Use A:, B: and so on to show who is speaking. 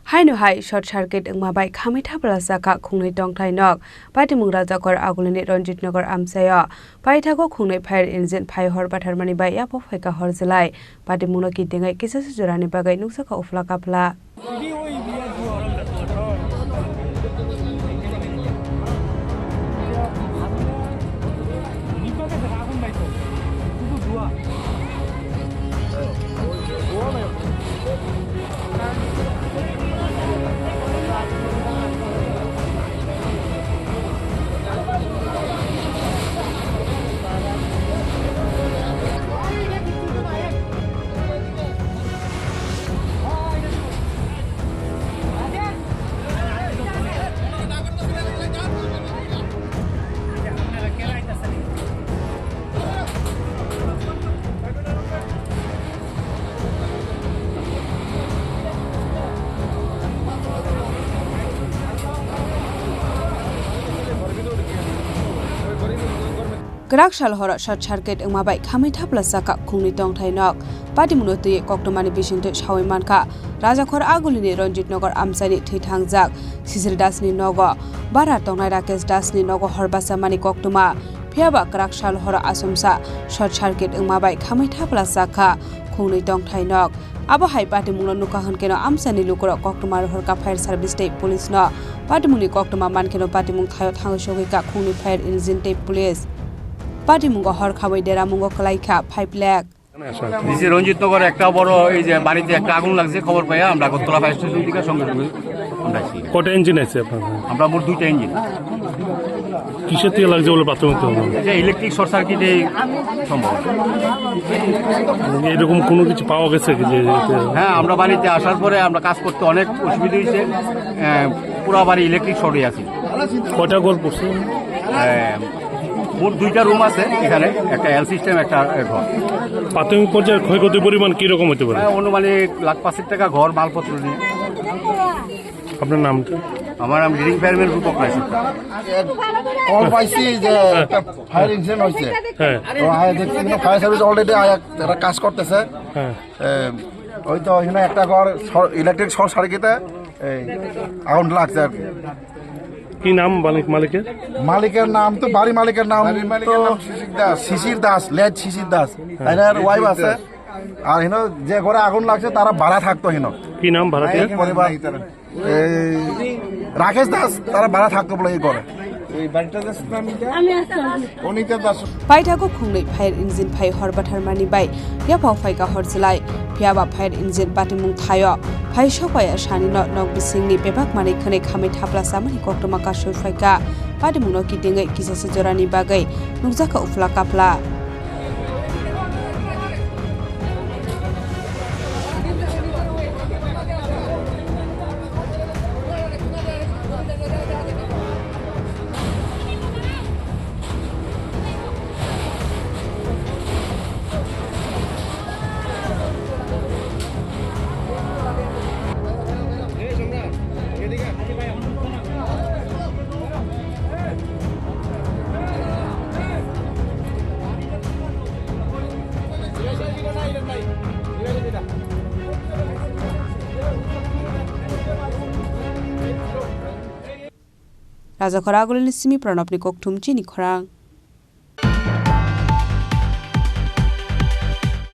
A: Hainu hai short circuit Wngmabai Khamwi Thapla Chakha Khungnwi Tongthai nok Patimung Rajakor Agulini Ranjit Nagar Amsaya Paithago Khungnwi fire engine phai hor patharmani bai yapo phaika hor jelai Patimung no kitingai kisa sujurani bagai nuksaka ufla kapla Grakshal hora short circuit Wngmabai Khamwi Thapla Chakha Khungnwi Tongthai nok Patimung no tui koktomani bisingte shawi manka Rajakor Agulini Ranjit Nagar Amsani Thithangjak Sisir Dasni nogo Bara Tongnai Rakesh Dasni nogo horbasamani koktoma Phiaba Grakshal hora asumsa short circuit Wngmabai Khamwi Thapla Chakha Khungnwi Tongthai nok Abo hai Patimung no nukahan keno amsani lukoro koktomar horka fire service te police no Patimung ni koktoma mankeno Patimung thayo thangshogika Khungnwi fire engine te police Patimung hor khabai dera mungo kalaikha 5 lakh
B: নিচে রঞ্জিত নগর একটা বড় এই যে বাড়িতে একটা আগুন লাগছে খবর পাই আমরা গোতলা ফায়ার স্টেশন থেকে সঙ্গে সঙ্গে আমরা আসি
C: কত ইঞ্জিন আছে আপনাদের
B: আমরা মোট দুইটা ইঞ্জিন
C: কিসের থেকে লাগছে বলে প্রাথমিক
B: এটা ইলেকট্রিক শর্ট সার্কিটে সম্ভব
C: এরকম কোনো কিছু পাওয়া গেছে কি যে
B: হ্যাঁ আমরা বাড়িতে আসার পরে আমরা কাজ করতে অনেক অসুবিধা হয়েছে পুরো বাড়ি ইলেকট্রিক শর্টে আছে
C: কয়টা ঘর পড়ছে
B: মোট দুইটা রুম আছে এখানে একটা এল সিস্টেম একটা ঘর
C: প্রাথমিক পর্যায়ে ক্ষয়ক্ষতির পরিমাণ কি রকম হতে পারে
B: অনুমানিক $1,05,000 ঘর মালপত্র নিয়ে
C: আপনার নামটা
B: আমার নাম লিডিং ফায়ারম্যান রূপক রায়
D: কল পাইছি যে ফায়ার ইনসিডেন্ট হয়েছে তো ফায়ার সার্ভিস অলরেডি একটা কাজ করতেছে ওই তো এখানে একটা ঘর ইলেকট্রিক শর্ট সার্কিটে আগুন লাগছে আর
C: কি নাম
D: মালিকের নাম তো বাড়ি মালিকের নাম তো শিশির দাস লেজ শিশির দাস এনার ওয়াইফ আছে আর হিনো যে ঘরে আগুন লাগছে তারা ভাড়া থাকতো হিনো
C: কি নাম ভাড়া
D: রাকেশ দাস তারা ভাড়া থাকতো বলে এই ঘরে
A: Paithago Khungnwi fire engine phai hor patharmani bai yapo phaika hor jelai Phiaba fire engine Patimung thayo phai sopaya shani no nok bisingni bebak mani khane Khamwi Thapla samani koktoma ka soi phaika Patimung no kitingai kisa sejorani bagai nuksaka ufla kapla Rajakor Agulini Simi Pranopni Koktum Chini Khorang